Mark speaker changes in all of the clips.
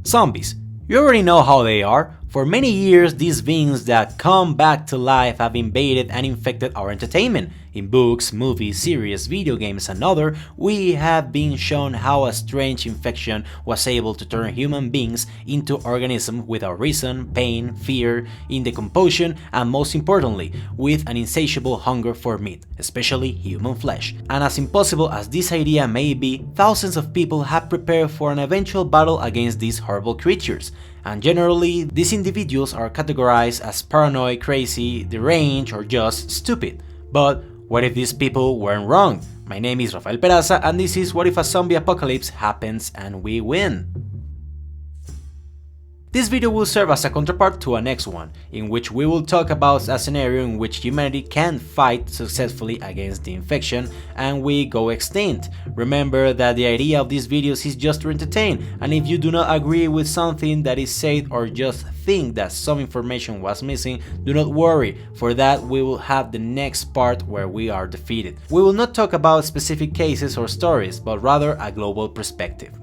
Speaker 1: Zombies. You already know how they are. For many years, these beings that come back to life have invaded and infected our entertainment. In books, movies, series, video games, and other, we have been shown how a strange infection was able to turn human beings into organisms without reason, pain, fear, in decomposition, and most importantly, with an insatiable hunger for meat, especially human flesh. And as impossible as this idea may be, thousands of people have prepared for an eventual battle against these horrible creatures. And generally, these individuals are categorized as paranoid, crazy, deranged, or just stupid. But what if these people weren't wrong? My name is Rafael Peraza, and this is What If a Zombie Apocalypse Happens and We Win? This video will serve as a counterpart to our next one, in which we will talk about a scenario in which humanity can fight successfully against the infection and we go extinct. Remember that the idea of these videos is just to entertain, and if you do not agree with something that is said or just think that some information was missing, do not worry, for that we will have the next part where we are defeated. We will not talk about specific cases or stories, but rather a global perspective.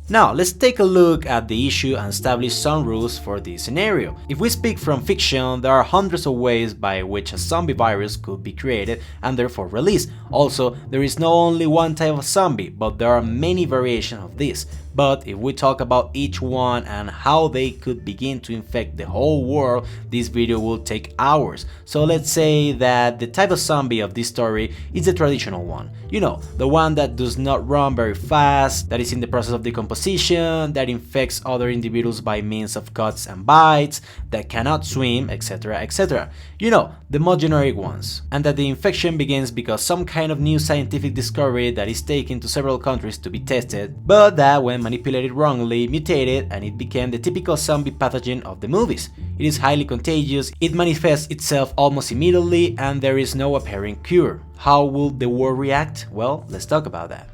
Speaker 1: Now, let's take a look at the issue and establish some rules for this scenario. If we speak from fiction, there are hundreds of ways by which a zombie virus could be created and therefore released. Also, there is not only one type of zombie, but there are many variations of this. But if we talk about each one and how they could begin to infect the whole world, this video will take hours. So let's say that the type of zombie of this story is the traditional one. You know, the one that does not run very fast, that is in the process of decomposition, that infects other individuals by means of cuts and bites, that cannot swim, etc, etc. You know, the more generic ones. And that the infection begins because some kind of new scientific discovery that is taken to several countries to be tested, but that when manipulated wrongly, mutated, and it became the typical zombie pathogen of the movies. It is highly contagious, it manifests itself almost immediately, and there is no apparent cure. How will the world react? Well, let's talk about that.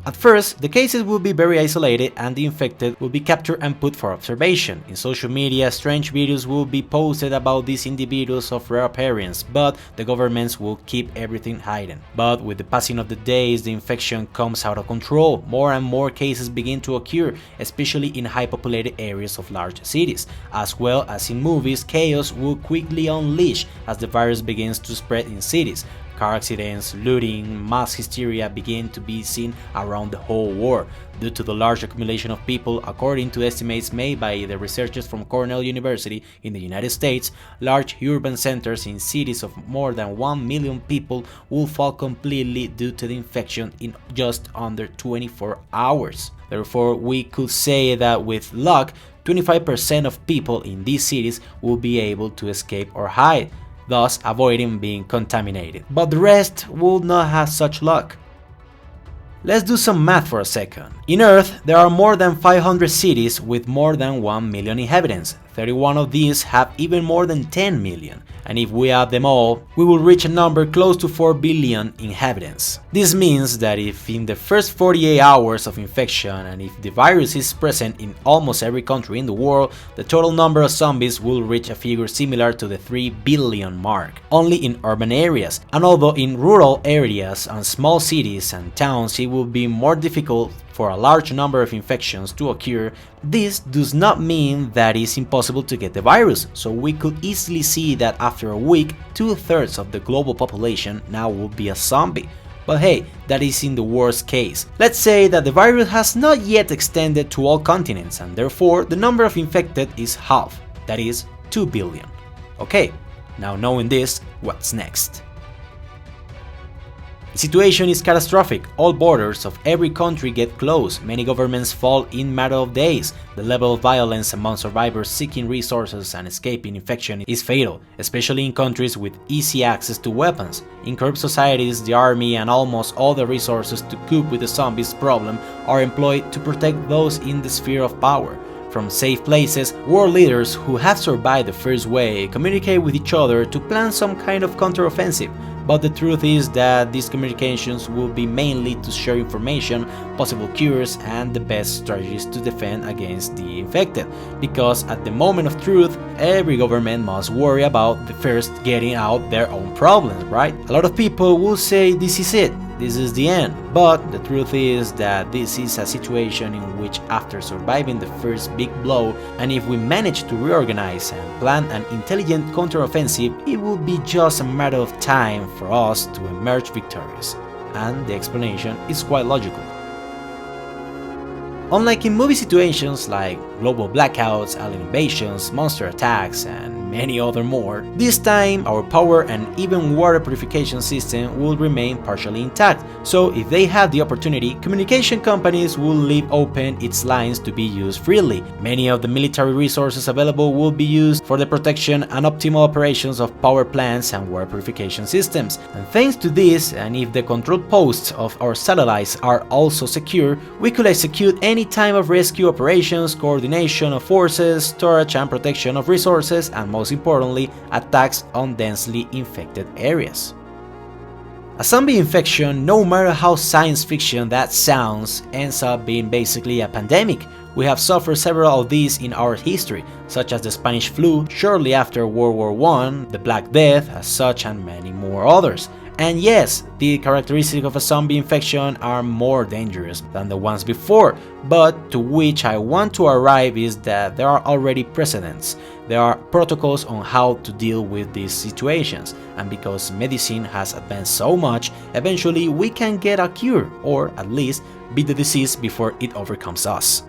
Speaker 1: At first, the cases will be very isolated and the infected will be captured and put for observation. In social media, strange videos will be posted about these individuals of rare appearance, but the governments will keep everything hidden. But with the passing of the days, the infection comes out of control. More and more cases begin to occur, especially in high-populated areas of large cities. As well as in movies, chaos will quickly unleash as the virus begins to spread in cities. Car accidents, looting, mass hysteria begin to be seen around the whole world. Due to the large accumulation of people, according to estimates made by the researchers from Cornell University in the United States, large urban centers in cities of more than 1 million people will fall completely due to the infection in just under 24 hours. Therefore, we could say that with luck, 25% of people in these cities will be able to escape or hide, thus avoiding being contaminated. But the rest will not have such luck. Let's do some math for a second. In Earth, there are more than 500 cities with more than 1 million inhabitants. 31 of these have even more than 10 million. And if we add them all, we will reach a number close to 4 billion inhabitants. This means that if in the first 48 hours of infection and if the virus is present in almost every country in the world, the total number of zombies will reach a figure similar to the 3 billion mark, only in urban areas. And although in rural areas and small cities and towns it will be more difficult for a large number of infections to occur, this does not mean that it's impossible to get the virus, so we could easily see that after a week, 2/3 of the global population now will be a zombie. But hey, that is in the worst case. Let's say that the virus has not yet extended to all continents and therefore the number of infected is half, that is 2 billion. Okay, now knowing this, what's next? The situation is catastrophic. All borders of every country get closed, many governments fall in matter of days. The level of violence among survivors seeking resources and escaping infection is fatal, especially in countries with easy access to weapons. In corrupt societies, the army and almost all the resources to cope with the zombies problem are employed to protect those in the sphere of power. From safe places, world leaders who have survived the first wave communicate with each other to plan some kind of counteroffensive. But the truth is that these communications will be mainly to share information, possible cures, and the best strategies to defend against the infected. Because at the moment of truth, every government must worry about the first getting out their own problems, right? A lot of people will say this is it. this is the end, but the truth is that this is a situation in which after surviving the first big blow, and if we manage to reorganize and plan an intelligent counteroffensive, it will be just a matter of time for us to emerge victorious. And the explanation is quite logical. Unlike in movie situations like global blackouts, alien invasions, monster attacks, and many other more, this time our power and even water purification system will remain partially intact, so if they have the opportunity, communication companies will leave open its lines to be used freely. Many of the military resources available will be used for the protection and optimal operations of power plants and water purification systems. And thanks to this, and if the control posts of our satellites are also secure, we could execute any time of rescue operations, coordination of forces, storage and protection of resources, and most importantly, attacks on densely infected areas. A zombie infection, no matter how science fiction that sounds, ends up being basically a pandemic. We have suffered several of these in our history, such as the Spanish flu shortly after World War I, the Black Death as such, and many more others. And yes, the characteristics of a zombie infection are more dangerous than the ones before, but to which I want to arrive is that there are already precedents. There are protocols on how to deal with these situations, and because medicine has advanced so much, eventually we can get a cure, or at least beat the disease before it overcomes us.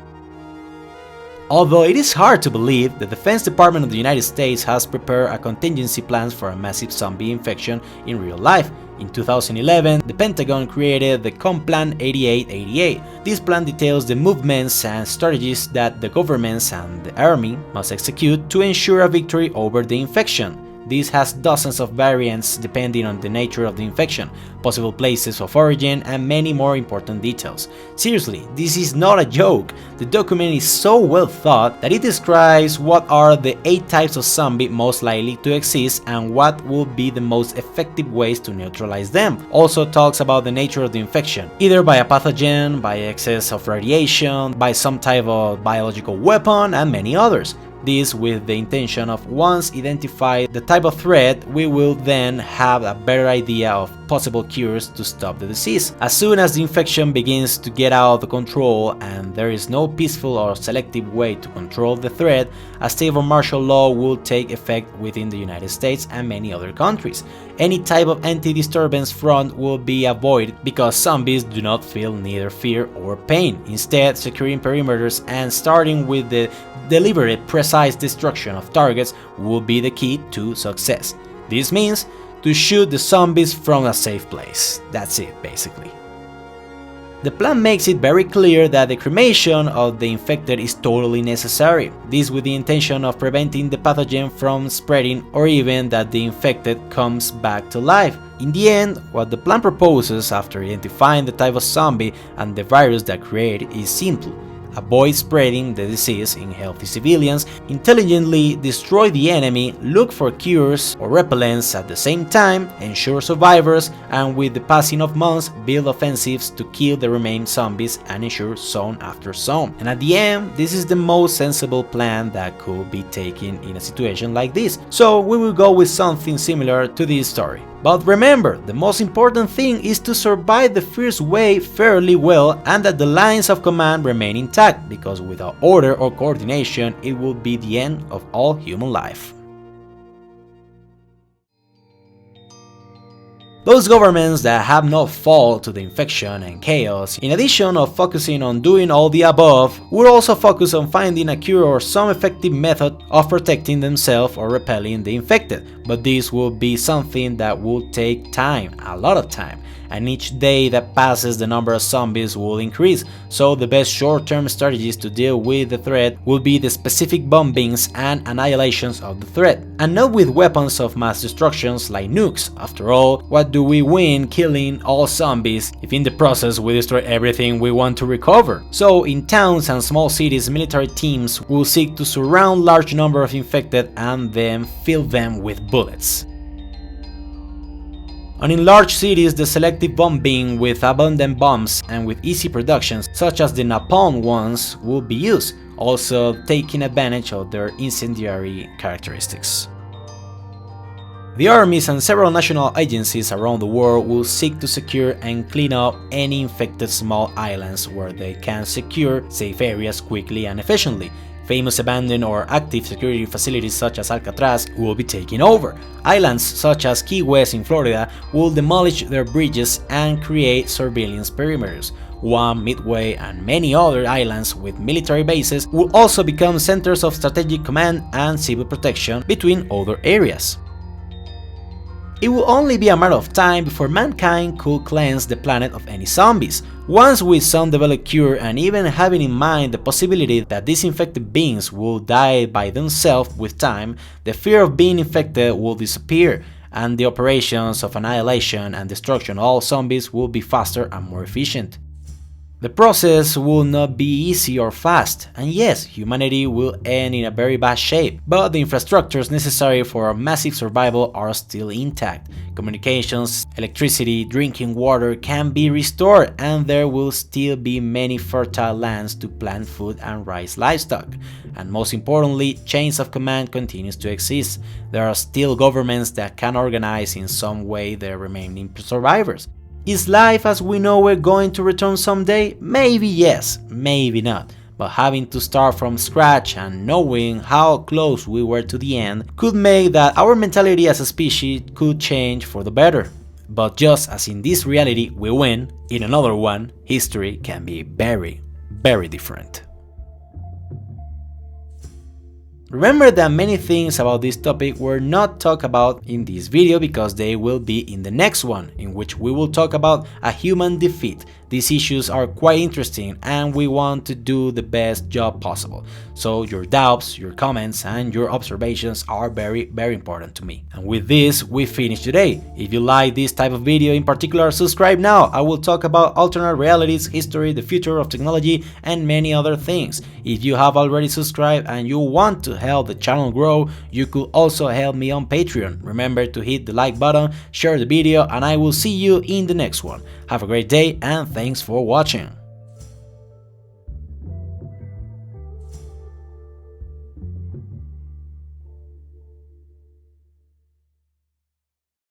Speaker 1: Although it is hard to believe, the Defense Department of the United States has prepared a contingency plan for a massive zombie infection in real life. In 2011, the Pentagon created the Plan 8888. This plan details the movements and strategies that the governments and the army must execute to ensure a victory over the infection. This has dozens of variants depending on the nature of the infection, possible places of origin, and many more important details. Seriously, this is not a joke. The document is so well thought that it describes what are the 8 types of zombie most likely to exist and what will be the most effective ways to neutralize them. Also talks about the nature of the infection, either by a pathogen, by excess of radiation, by some type of biological weapon, and many others. This with the intention of once identified the type of threat, we will then have a better idea of possible cures to stop the disease. As soon as the infection begins to get out of control and there is no peaceful or selective way to control the threat, a state of martial law will take effect within the United States and many other countries. Any type of anti-disturbance front will be avoided because zombies do not feel neither fear or pain. Instead, securing perimeters and starting with the deliberate, precise destruction of targets will be the key to success. This means to shoot the zombies from a safe place. That's it, basically. The plan makes it very clear that the cremation of the infected is totally necessary, this with the intention of preventing the pathogen from spreading or even that the infected comes back to life. In the end, what the plan proposes after identifying the type of zombie and the virus that created is simple. Avoid spreading the disease in healthy civilians, intelligently destroy the enemy, look for cures or repellents at the same time, ensure survivors, and with the passing of months, build offensives to kill the remaining zombies and ensure zone after zone. And at the end, this is the most sensible plan that could be taken in a situation like this. So we will go with something similar to this story. But remember, the most important thing is to survive the first wave fairly well and that the lines of command remain intact, because without order or coordination, it will be the end of all human life. Those governments that have not fallen to the infection and chaos, in addition of focusing on doing all the above, would also focus on finding a cure or some effective method of protecting themselves or repelling the infected, but this will be something that will take time, a lot of time, and each day that passes the number of zombies will increase, so the best short-term strategies to deal with the threat will be the specific bombings and annihilations of the threat, and not with weapons of mass destructions like nukes. After all, what do we win killing all zombies if in the process we destroy everything we want to recover? So in towns and small cities, military teams will seek to surround large number of infected and then fill them with bullets. And in large cities, the selective bombing with abundant bombs and with easy productions, such as the napalm ones, will be used, also taking advantage of their incendiary characteristics. The armies and several national agencies around the world will seek to secure and clean up any infected small islands where they can secure safe areas quickly and efficiently. Famous abandoned or active security facilities such as Alcatraz will be taken over. Islands such as Key West in Florida will demolish their bridges and create surveillance perimeters. Guam, Midway, and many other islands with military bases will also become centers of strategic command and civil protection between other areas. It will only be a matter of time before mankind could cleanse the planet of any zombies. Once with some developed cure and even having in mind the possibility that these infected beings will die by themselves with time, the fear of being infected will disappear, and the operations of annihilation and destruction of all zombies will be faster and more efficient. The process will not be easy or fast, and yes, humanity will end in a very bad shape, but the infrastructures necessary for a massive survival are still intact. Communications, electricity, drinking water can be restored, and there will still be many fertile lands to plant food and raise livestock. And most importantly, chains of command continues to exist. There are still governments that can organize in some way their remaining survivors. Is life as we know it going to return someday? Maybe yes, maybe not. But having to start from scratch and knowing how close we were to the end could make that our mentality as a species could change for the better. But just as in this reality we win, in another one, history can be very, very different. Remember that many things about this topic were not talked about in this video because they will be in the next one, in which we will talk about a human defeat. These issues are quite interesting and we want to do the best job possible. So your doubts, your comments and your observations are very, very important to me. And with this, we finish today. If you like this type of video in particular, subscribe now. I will talk about alternate realities, history, the future of technology and many other things. If you have already subscribed and you want to help the channel grow, you could also help me on Patreon. Remember to hit the like button, share the video, and I will see you in the next one. Have a great day and thanks for watching.